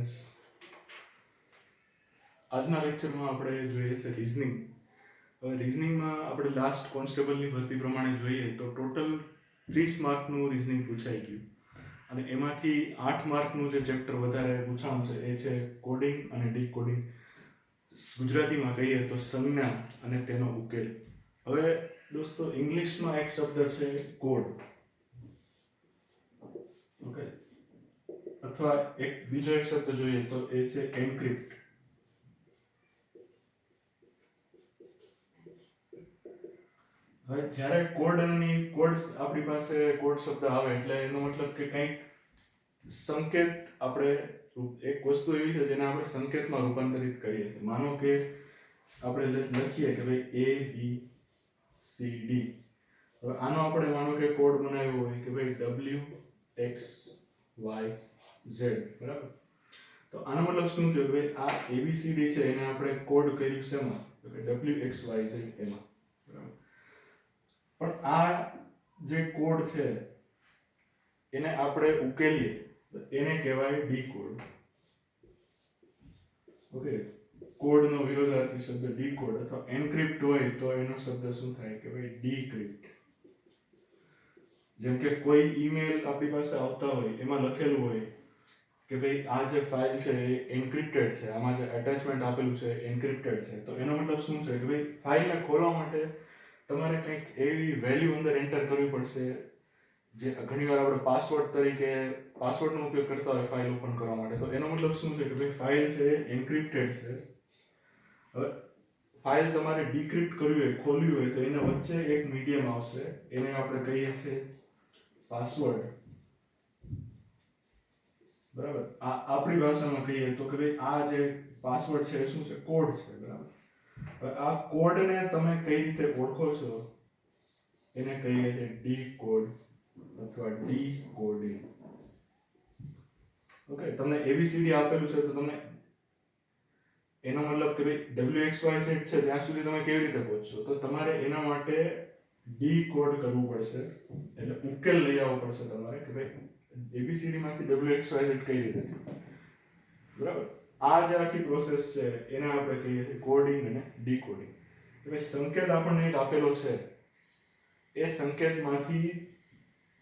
Students, આજના લેક્ચરમાં આપણે જોઈએ છે રીઝનિંગ. હવે રીઝનિંગમાં આપણે લાસ્ટ કોન્સ્ટેબલની ભરતી પ્રમાણે જોઈએ તો ટોટલ 30 માર્કનું રીઝનિંગ પૂછાઈ ગયું, અને એમાંથી 8 માર્કનું જે ચેપ્ટર વધારે પૂછાણું છે એ છે કોડિંગ અને ડીકોડિંગ. ગુજરાતીમાં કહીએ તો સંજ્ઞા અને તેનો ઉકેલ. હવે દોસ્તો, ઇંગ્લિશમાં એક શબ્દ છે કોડ, ઓકે, અથવા બીજો એક શબ્દ જોઈએ તો એ છે એન્ક્રિપ્ટ. હવે જ્યારે કોડ આપણી પાસે કોડ શબ્દ આવે એટલે એનો મતલબ કે કંઈક સંકેત, આપણે એક વસ્તુ એવી છે જેને આપણે સંકેતમાં રૂપાંતરિત કરીએ છીએ. માનો કે આપણે લખીએ કે ભાઈ ABCD. હવે આનો આપણે માનો કે કોડ બનાવ્યો હોય કે ભાઈ WXYZ, બરાબર. તો આનો મતલબ શું થયો કે ભાઈ આ ABCD છે એને આપણે કોડ કર્યું શેમાં? તો કે WXYZ એમાં, બરાબર. પણ આ જે કોડ છે એને આપણે ઉકેલીએ તો એને કહેવાય ડીકોડ. ઓકે, કોડનો વિરોધાર્થી શબ્દ ડીકોડ, અથવા એન્ક્રિપ્ટ હોય તો એનો શબ્દ શું થાય કે ભાઈ ડીક્રિપ્ટ. જેમ કે કોઈ ઈમેલ આપણી પાસે આવતા હોય એમાં લખેલું હોય કે ભાઈ આ જે ફાઇલ છે એ એન્ક્રિપ્ટેડ છે, આમાં જે એટેચમેન્ટ આપેલું છે એન્ક્રિપ્ટેડ છે, તો એનો મતલબ શું છે કે ભાઈ ફાઇલને ખોલવા માટે તમારે કંઈક એવી વેલ્યુ અંદર એન્ટર કરવી પડશે જે ઘણીવાર આપણે પાસવર્ડનો ઉપયોગ કરતા હોય ફાઇલ ઓપન કરવા માટે. તો એનો મતલબ શું છે કે ભાઈ ફાઇલ છે એન્ક્રિપ્ટેડ છે. હવે ફાઇલ તમારે ડિક્રિપ્ટ કરવી હોય, ખોલવી હોય, તો એના વચ્ચે એક મીડિયમ આવશે, એને આપણે કહીએ છીએ પાસવર્ડ, બરાબર. આપણી ભાષામાં કહીએ તો કે ભાઈ આ જે પાસવર્ડ છે એ શું છે? કોડ છે, બરાબર. હવે આ કોડને તમે કઈ રીતે ઓળખો છો એને કહીએ છીએ ડીકોડ અથવા ડીકોડિંગ. ઓકે, તમને ABCD આપેલું છે તો તમે એનો મતલબ કે ભાઈ WXYZ છે ત્યાં સુધી તમે કેવી રીતે પહોંચશો? તો તમારે એના માટે ડીકોડ કરવું પડશે, એટલે ઉકેલ લઈ આવવો પડશે તમારે કે ભાઈ ABCD માંથી WXYZ કઈ રીતે થયું, બરાબર. આ જે આખી પ્રોસેસ છે એને આપણે કહીએ છીએ કોડિંગ અને ડીકોડિંગ. કે ભાઈ સંકેત આપણને એક આપેલો છે, એ સંકેતમાંથી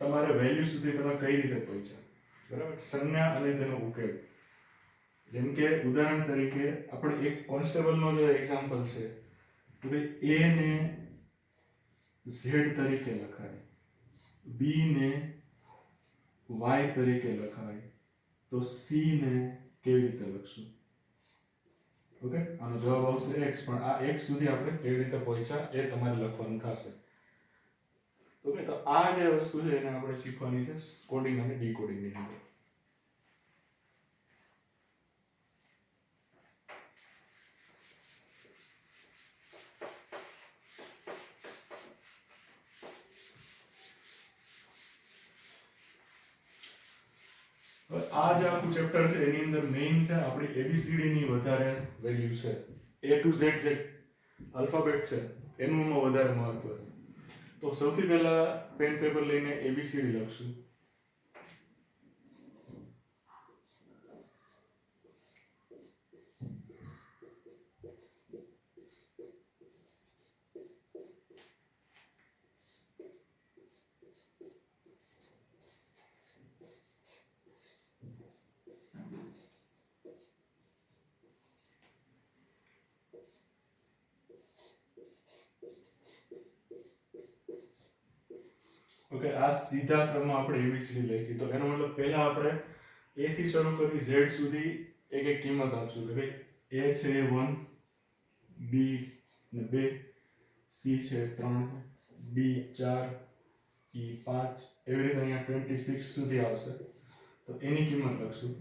તમારે વેલ્યુ સુધી તમે કઈ રીતે પહોંચ્યા, બરાબર. સંજ્ઞા અને તેનો ઉકેલ. જેમ કે ઉદાહરણ તરીકે આપણે એક કોન્સ્ટેબલનો જે એક્ઝામ્પલ છે કે ભાઈ A ને Z તરીકે લખાય, B ને Y તરીકે લખાય, તો C ને કેવી રીતે લખશું? ઓકે, આનો જવાબ આવશે x, પણ આ x સુધી આપણે કેવી રીતે પહોંચ્યા એ તમારે લખવાનું થશે. ઓકે, તો આ જે વસ્તુ છે એને આપણે શીખવાની છે કોડિંગ અને ડીકોડિંગની અંદર. આ જે આખું ચેપ્ટર છે એની અંદર મેઇન છે આપણી ABCD ની વધારે વેલ્યુ છે. A to Z જે આલ્ફાબેટ છે એનું વધારે મહત્વ છે. તો સૌથી પહેલા પેન પેપર લઈને ABCD લખશું. ઓકે, આ સીધા ક્રમમાં આપણે ABCD લખી. તો એનો મતલબ પહેલા આપણે A થી શરૂ કરી Z સુધી એક એક કિંમત આપશું કે ભાઈ A છે 1, B ને 2, C છે 3, D 4, E 5, એવી રીતે અહીંયા 26 સુધી આવશે. તો એની કિંમત લખશું.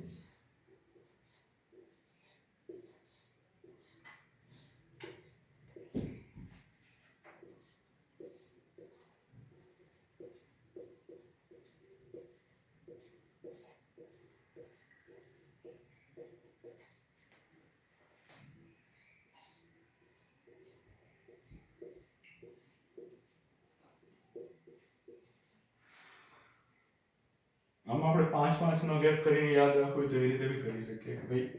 આમાં આપણે 5 નો ગેપ કરીને યાદ રાખવું હોય તો એ રીતે બી કરી શકીએ કે ભાઈ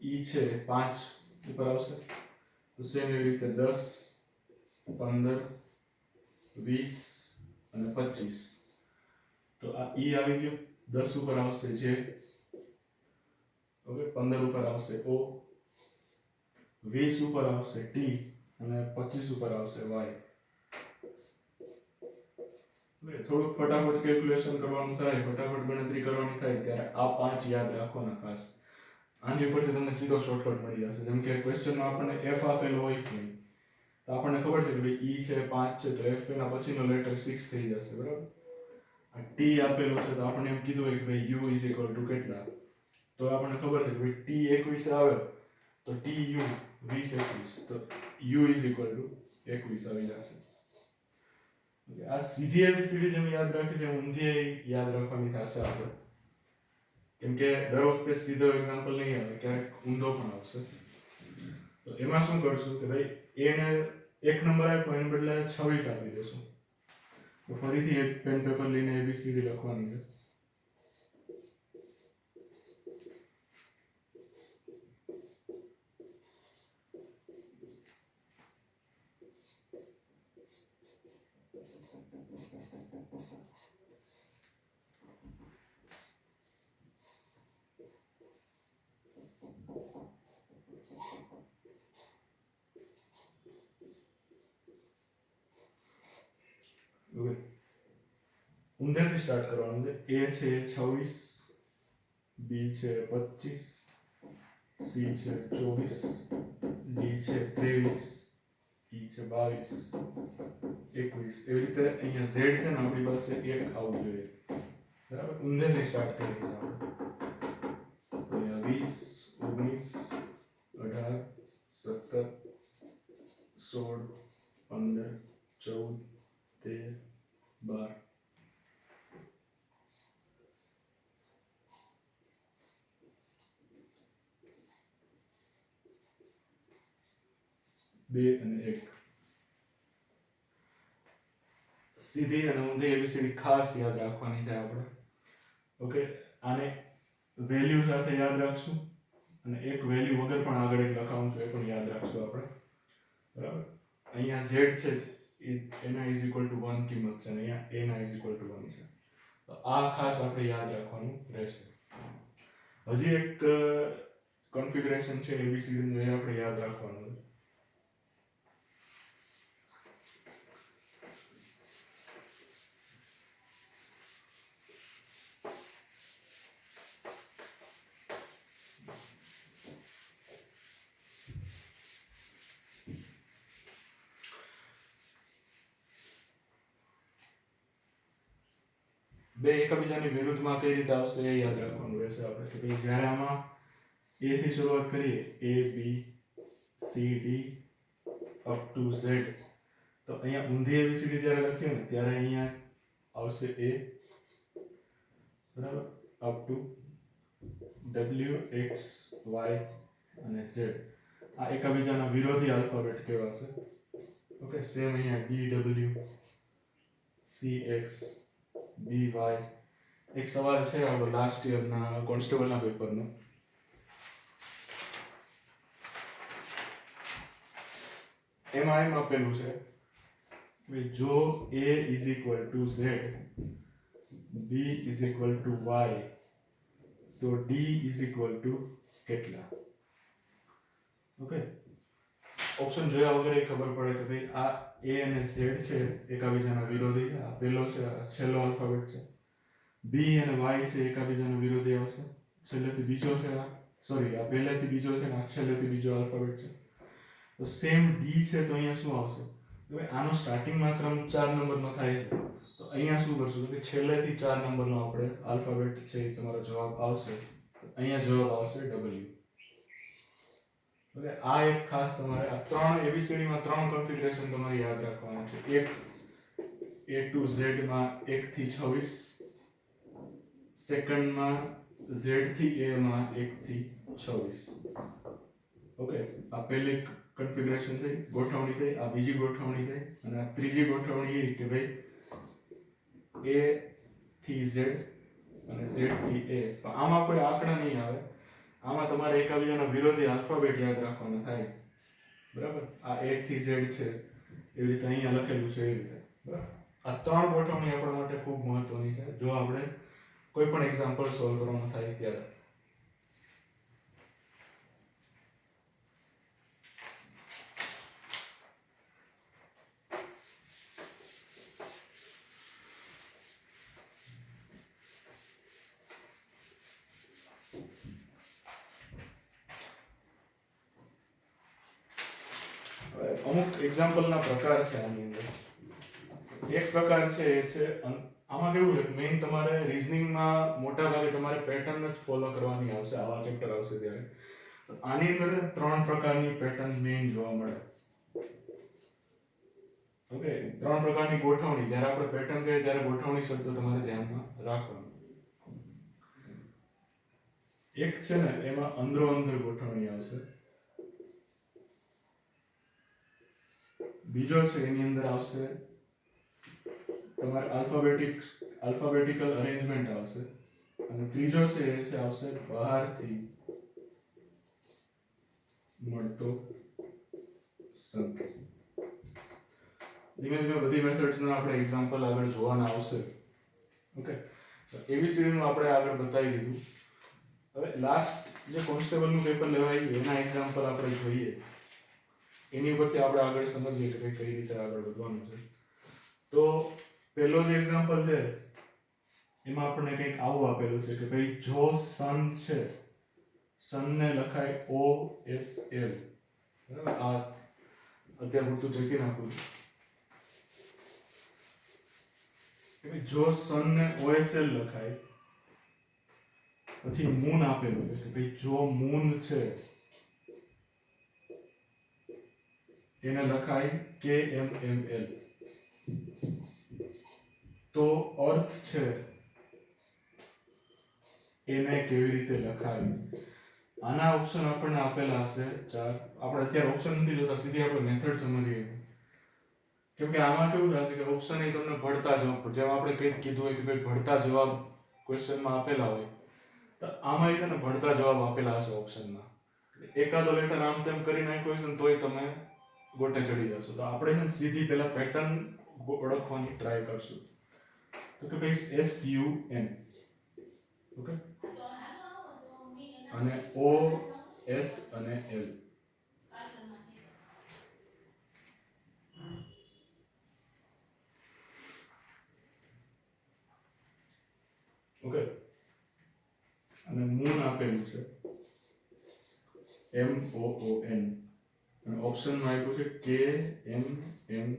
ઈ છે 5 ઉપર આવશે તો સેમ એવી રીતે 10 15 20 અને 25 તો આ ઈ આવી ગયો 10 ઉપર આવશે જે ઓકે 15 ઉપર આવશે ઓ 20 ઉપર આવશે ટી અને 25 ઉપર આવશે વાય થોડુંક ફટાફટ કેલ્ક્યુલેશન કરવાનું થાય ફટાફટ ગણતરી કરવાની થાય ત્યારે આ 5 યાદ રાખવાના ખાસ આની ઉપરથી તમને સીધો શોર્ટકટ મળી જશે જેમ કે ક્વેશ્ચનમાં આપણને f આપેલો હોય કે તો આપણને ખબર છે કે ભાઈ e છે 5 છે તો f એના પછીનો લેટર 6 થઈ જશે બરાબર આ t આપેલો છે તો આપણે એમ કીધું હોય કે ભાઈ u કેટલા તો આપણને ખબર છે કે ભાઈ t 21 આવે તો tu 20 21 તો u 21 આવી જશે આ સીધી એબીસીડી જેમ યાદ રાખી છે ઊંધી યાદ રાખવાની થશે આપણે કેમ કે દર વખતે સીધો એક્ઝામ્પલ નહીં આવે ક્યારેક ઊંધો પણ આવશે તો એમાં શું કરશું કે ભાઈ એને એક નંબર આપ્યો એને બદલે 26 આપી દેશું તો ફરીથી એક પેન પેપર લઈને એબીસીડી લખવાની છે ઊંધેથી સ્ટાર્ટ કરવાનું છે એ છે 26 બી છે 25 સી છે 24 ડી છે 23 ઈ છે 22 21 એવી રીતે અહીંયા ઝેડ છે ને આપણી પાસે એક આવવું જોઈએ બરાબર ઊંધેથી સ્ટાર્ટ કરીએ આપણે તો અહીંયા 20 19 18 17 16 15 14 2 અને 1 સીધી અને ઊંધી એબીસીડી ખાસ યાદ રાખવાની છે આપણે ઓકે આને વેલ્યુ સાથે યાદ રાખશું અને એક વેલ્યુ વગર પણ આગળ એક લખાવું છું એ પણ યાદ રાખશું આપણે બરાબર અહીંયા z છે એના ઇઝ ઇક્વલ ટુ 1 કિંમત છે અને અહીંયા એના ઇઝ ઇક્વલ ટુ 1 છે તો આ ખાસ આપણે યાદ રાખવાનું રહેશે હજી એક કન્ફિગરેશન છે એબીસીડી નું એ આપણે યાદ રાખવાનું છે બે એકબીજાની વિરુદ્ધમાં કઈ રીતે આવશે એ યાદ રાખવાનું રહેશે આપણે કે ભાઈ જ્યારે આમાં a થી શરૂઆત કરીએ a b c d up to z તો અહીંયા ઊંધી એબીસીડી જ્યારે લખીએ ને ત્યારે અહીંયા આવશે a બરાબર up to w x y અને z આ એકબીજાના વિરોધી આલ્ફાબેટ કહેવાશે ઓકે સેમ અહીંયા d w c x dy એક સવાલ છે આપણો લાસ્ટ યરના કોન્સ્ટેબલના પેપરનો એમાં એમ આપેલું છે કે જો a is equal to z b is equal to y તો d ઇઝ ઇક્વલ ટુ કેટલા ઓકે ઓપ્શન જોયા વગર એ ખબર પડે કે ભાઈ આ a અને z છે એકબીજાના વિરોધી આ પહેલો છે આ છેલ્લો આલ્ફાબેટ છે b અને y છે એકબીજાના વિરોધી આવશે છેલ્લેથી બીજો છે આ સોરી આ પહેલેથી બીજો છે ને આ છેલ્લેથી બીજો આલ્ફાબેટ છે તો સેમ d છે તો અહીંયા શું આવશે હવે આનો સ્ટાર્ટિંગમાં ક્રમ 4 નંબરનો થાય તો અહીંયા શું કરશું કે છેલ્લેથી 4 નંબરનો આપણે આલ્ફાબેટ છે એ તમારો જવાબ આવશે તો અહીંયા જવાબ આવશે w ઓકે આ એક ખાસ તમારે આ ત્રણ એબીસીડી માં ત્રણ કન્ફિગરેશન તમારે યાદ રાખવાના છે એક a to z માં 1 થી 26 સેકન્ડ માં z થી a માં 1 થી 26 ઓકે આ પહેલી કન્ફિગરેશન થઈ ગોઠવણી થઈ આ બીજી ગોઠવણી થઈ અને આ ત્રીજી ગોઠવણી એ કે ભાઈ a થી ઝેડ અને ઝેડ થી એ. તો આમાં કોઈ આંકડા નહીં આવે, આમાં તમારે એકાબીજાના વિરોધી આલ્ફાબેટ યાદ રાખવાના થાય. બરાબર, આ A થી Z છે એવી રીતે અહીંયા લખેલું છે એ રીતે. બરાબર, આ ત્રણ ગોઠવણી આપણા માટે ખૂબ મહત્વની છે જો આપણે કોઈ પણ એક્ઝામ્પલ સોલ્વ કરવાનું થાય ત્યારે. અમુક એક્ઝામ્પલના પ્રકાર છે આની અંદર. એક પ્રકાર છે એ છે આમાં કેવું છે મેઇન તમારે રીઝનિંગમાં મોટા ભાગે તમારે પેટર્ન જ ફોલો કરવાની આવશે, આવા ચેપ્ટર આવશે ત્યારે. આની અંદર ત્રણ પ્રકારની પેટર્ન મેઇન જોવા મળે. ઓકે, ત્રણ પ્રકારની ગોઠવણી. જ્યારે આપણે પેટર્ન કહીએ ત્યારે ગોઠવણી શબ્દ તમારે ધ્યાનમાં રાખવાનો. એક છે ને એમાં અંદરો અંદર ગોઠવણી આવશે. બીજો છે એની અંદર આવશે તમારે આલ્ફાબેટિકલ અરેન્જમેન્ટ આવશે. અને ત્રીજો છે એ છે આવશે બહારથી મળતો સંકેત. ધીમે ધીમે બધી મેથડ્સના આપણે એક્ઝામ્પલ આગળ જોવાના આવશે. ઓકે, એબીસીડી નું આપણે આગળ બતાવી દીધું. હવે લાસ્ટ જે કોન્સ્ટેબલનું પેપર લેવાયું એના એક્ઝામ્પલ આપણે જોઈએ. એની ઉપરથી આપણે આગળ સમજીએ કે કઈ રીતે આગળ વધવાનું છે. તો પહેલો જે એક્ઝામ્પલ છે એમાં આપણને કંઈક આવું આપેલું છે કે ભાઈ જો સન છે, સનને લખાય OSL. બરાબર, આ અત્યારે પૂરતું ચેકી નાખું કે જો સનને OSL લખાય, પછી મૂન આપેલું છે કે ભાઈ જો મૂન છે એને લખાય KMML. તો અર્થ છે એને કેવી રીતે લખાય? આના ઓપ્શન આપણને આપેલા હશે ચાર. આપણે અત્યારે ઓપ્શન નથી જોતા, સીધી આપણે મેથડ સમજીએ. કેમ કે આમાં કેવું થશે કે ઓપ્શન એ તમને ભળતા જવાબ, જેમ આપણે કંઈક કીધું હોય કે ભાઈ ભળતા જવાબ ક્વેશ્ચનમાં આપેલા હોય, તો આમાં એ તને ભળતા જવાબ આપેલા હશે ઓપ્શનમાં. એકાદો લેટર આમ તેમ કરી નાખ્યો હશે ને તોય તમે ગોટે ચડી જશો. તો આપણે સીધી પહેલા પેટર્ન ઓળખવાની ટ્રાય કરશું. તો કે ભાઈ SUN, ઓકે, અને OS અને L. ઓકે, અને મૂન આપેલું છે MOON, અને ઓપ્શનમાં આપ્યું છે KMML.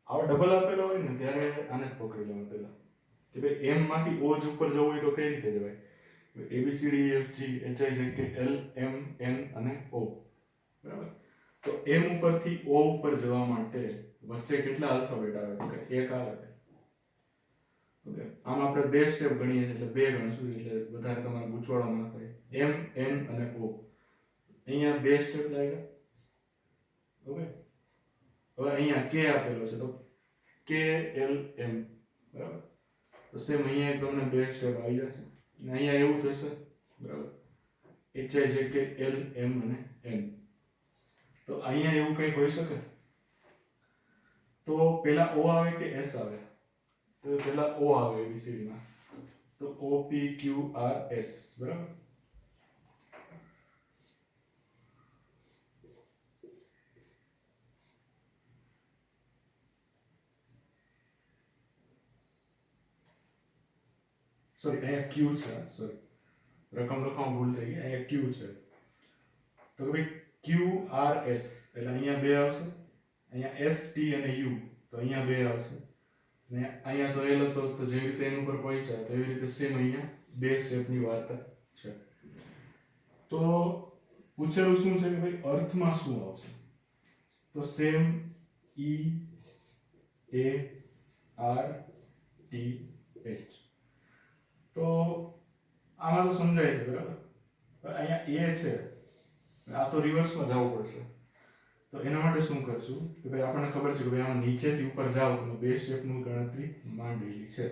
આવો ડબલ આપેલો હોય ને ત્યારે આને જ પકડી લેવાનું પહેલા કે ભાઈ M માંથી O જ ઉપર જવું હોય તો કઈ રીતે જવાય? ABCDEFGHIJKLMN અને O. બરાબર, તો M ઉપરથી O ઉપર જવા માટે વચ્ચે કેટલા આલ્ફાબેટ આવે? તો કે એક આવે. ઓકે, આમ આપણે બે સ્ટેપ ગણીએ એટલે બે ગણશું એટલે વધારે તમારે ગૂંચવાડો ના થાય. M, N અને O અહીંયા બે સ્ટેપ લાગ્યા. ઓકે, હવે અહીંયા K આપેલો છે તો KLM. બરાબર, તો સેમ અહીંયા તમને બે સ્ટેપ આવી જશે અને અહીંયા એવું થશે. બરાબર, HIJKLM અને N. તો અહીંયા એવું કંઈક હોઈ શકે. તો પહેલા O આવે કે S આવે? તો પહેલા O આવે ABCD માં, તો OPQRS. બરાબર, સોરી અહીંયા Q છે, સોરી રકમ લખવામાં ભૂલ થઈ ગઈ, અહીંયા Q છે. તો કે ભાઈ QRS એટલે અહીંયા બે આવશે, અહીંયા ST અને U તો અહીંયા બે આવશે, ને અહીંયા તો L હતો તો જે રીતે એની ઉપર પહોંચ્યા તો એવી રીતે સેમ અહીંયા બે સ્ટેપની વાર્તા છે. તો પૂછેલું શું છે કે ભાઈ અર્થમાં શું આવશે? તો સેમ EARTH. તો આમાં તો સમજાય છે. બરાબર, અહીંયા A છે, આ તો રિવર્સમાં જવું પડશે. તો એના માટે શું કરશું કે ભાઈ આપણને ખબર છે કે ભાઈ આમાં નીચેથી ઉપર જાઓ તો બે સ્ટેપનું ગણતરી માંડેલી છે,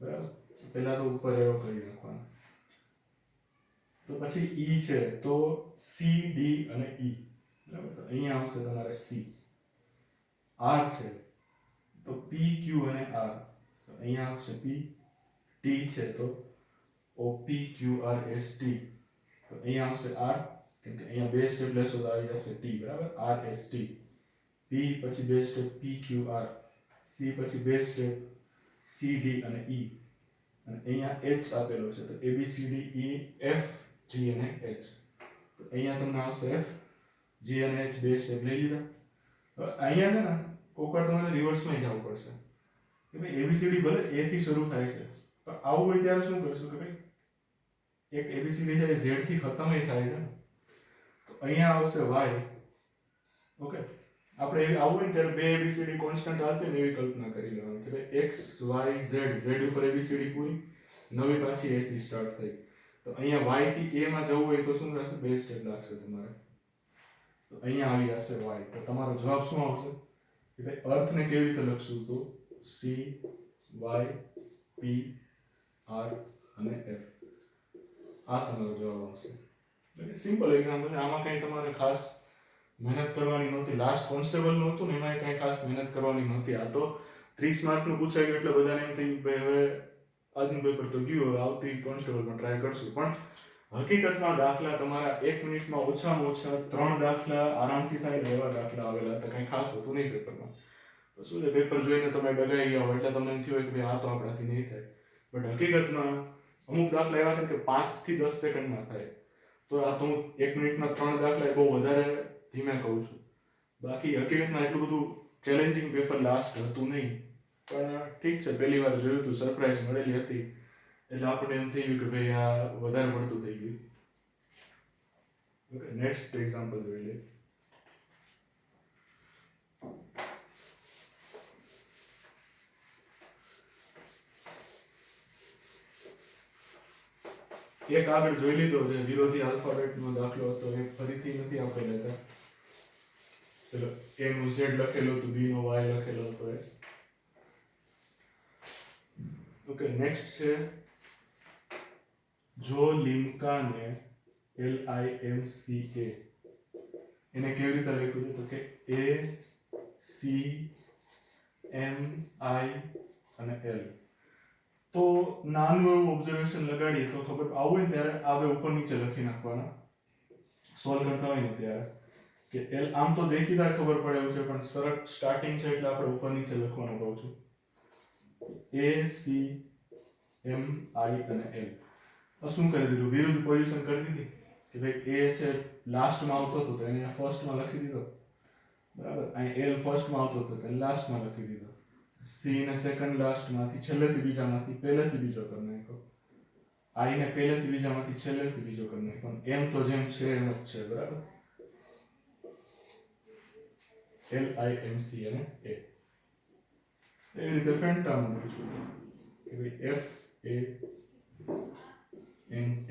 બરાબર. પહેલા તો ઉપર એરો કરી નાખવાનો. તો પછી ઈ છે તો સી ડી અને ઈ, બરાબર. તો અહીંયા આવશે તમારે સી. આર છે તો પી ક્યુ અને આર, તો અહીંયા આવશે પી. ટી છે તો O P Q R S T, તો અહીંયા આવશે આર, કેમ કે અહીંયા બે સ્ટેપ લેશો તો આવી જશે ટી, બરાબર. R S T. પી પછી બે સ્ટેપ પી ક્યુ આર, સી પછી બે સ્ટેપ સી ડી અને ઈ, અને અહીંયા એચ આપેલો છે તો A B C D E F G અને એચ. તો અહીંયા તમને આવશે એફ જી અને એચ બે સ્ટેપ લઈ લીધા. હવે અહીંયા છે ને કોઈક વાર તમારે રિવર્સમાં જવું પડશે કે ભાઈ એબીસીડી ભલે એ થી શરૂ થાય છે, પણ આવું હોય ત્યારે શું કરશું કે ભાઈ એક એબીસીડી છે એ ઝેડ થી ખતમ થાય છે ને, તો અહીંયા આવશે વાય. ઓકે, આપણે આવું હોય ને ત્યારે બે એબીસીડી કોન્સ્ટન્ટ આપે ને એવી કલ્પના કરી લેવાની કે ભાઈ એક્સ વાય ઝેડ, ઝેડ ઉપર એબીસીડી પૂરી, નવી પાછી એ થી સ્ટાર્ટ થઈ. તો અહીંયા વાય થી એ માં જવું હોય તો શું રહેશે, બે સ્ટેપ લાગશે તમારે. તો અહીંયા આવી જશે વાય. તો તમારો જવાબ શું આવશે કે ભાઈ અર્થને કેવી રીતે લખશું, તો સી વાય પી આર અને એફ. આ તમારો જવાબ આવશે. Simple example. આમાં કંઈ તમારે ખાસ મહેનત કરવાની નહોતી. લાસ્ટ કોન્સ્ટેબલ નું હતું ને એમાં કંઈ ખાસ મહેનત કરવાની નહોતી. આ તો 30 માર્કનું પૂછાઈ ગયું એટલે બધાને એમ થયું ભાઈ હવે આજનું પેપર તો ગયું, હવે આવતી કોન્સ્ટેબલમાં ટ્રાય કરશું. પણ હકીકતમાં દાખલા તમારા 1 મિનિટમાં ઓછામાં ઓછા 3 દાખલા આરામથી થાય ને એવા દાખલા આવેલા હતા. કંઈ ખાસ હતું નહીં પેપરમાં. તો શું છે, પેપર જોઈને તમે ડગાઈ ગયા હોય એટલે તમને એમ થયું હોય કે ભાઈ આ તો આપણાથી નહીં થાય. બટ હકીકતમાં અમુક દાખલા એવા છે કે 5 થી 10 સેકન્ડમાં થાય. તો આ તો હું 1 મિનિટમાં 3 દાખલા એ બહુ વધારે ધીમે કહું છું. બાકી હકીકતમાં એટલું બધું ચેલેન્જિંગ પેપર લાસ્ટ હતું નહીં. પણ ઠીક છે, પહેલી વાર જોયું હતું, સરપ્રાઈઝ મળેલી હતી એટલે આપણને એમ થઈ ગયું કે ભાઈ આ વધારે પડતું થઈ ગયું. ઓકે, નેક્સ્ટ એક્ઝામ્પલ જોઈ લે. એક આગળ જોઈ લીધો છે, વિરોધી આલ્ફાબેટનો દાખલો હતો, એ ફરીથી નથી આપણે લેતા. ચલો, એ નું ઝેડ લખેલો હતું, બી નો વાય લખેલો હતો એ. ઓકે, નેક્સ્ટ છે જો લિમ્કાને LIMCA એને કેવી રીતે લખ્યું છે, તો કે ACMI અને L. તો નાનું એવું ઓબ્ઝર્વેશન લગાડીએ તો ખબર આવું હોય ત્યારે આ બે ઉપર નીચે લખી નાખવાના સોલ્વ કરતા હોય ને ત્યારે કે L આમ તો દેખીતા ખબર પડે એવું છે, પણ સરળ સ્ટાર્ટિંગ છે એટલે આપણે ઉપર નીચે લખવાનું કહું છું. ACMI અને L. શું કરી દીધું, વિરુદ્ધ પોઝિશન કરી દીધી કે ભાઈ એ છે લાસ્ટમાં આવતો હતો તો એને ફર્સ્ટમાં લખી દીધો, બરાબર. અહીં L ફર્સ્ટમાં આવતો હતો તો એને લાસ્ટમાં લખી દીધો. સી ને સેકન્ડ લાસ્ટમાંથી છેલ્લેથી બીજામાંથી પહેલેથી બીજો કરી નાખ્યો. આઈ ને પહેલેથી બીજામાંથી છેલ્લેથી બીજો કરી નાખ્યો. એમ તો જેમ છે એમ જ છે, બરાબર. LIMC અને A. એવી રીતે ફેન્ટામાં મૂકીશું કે ભાઈ FANT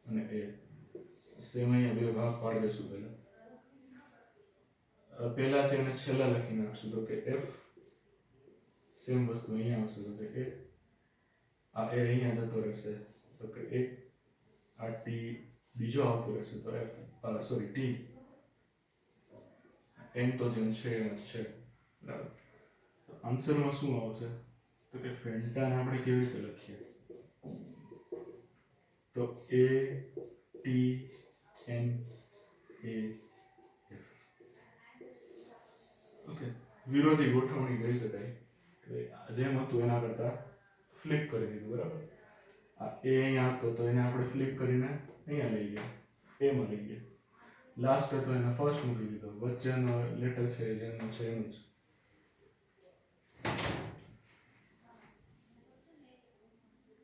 અને A. સેમ અહીંયા બે ભાગ પાડી દઈશું. પહેલા છે એને છેલ્લા લખી નાખશું તો કે F. સેમ વસ્તુ અહીંયા આવશે તો કે A. આ A અહીંયા જતો રહેશે તો કે A. આ T બીજો આવતો રહેશે તો F. T. એમ તો જેમ છે એમ જ છે, બરાબર. આન્સરમાં શું આવશે તો કે ફેન્ટાને આપણે કેવી રીતે લખીએ તો ATNAF. ઓકે, વિરોધી ગોઠવણી કહી શકાય કે જેમ હતું એના કરતા ફ્લિપ કરી દીધું, બરાબર. આ A અહીંયા હતો તો એને આપણે ફ્લિપ કરીને અહીંયા લઈ ગયા, એમાં લઈ ગયા. લાસ્ટ હતો એને ફર્સ્ટ મૂકી દીધો, વચ્ચેનો લેટર છે જેનો છે એનું જ.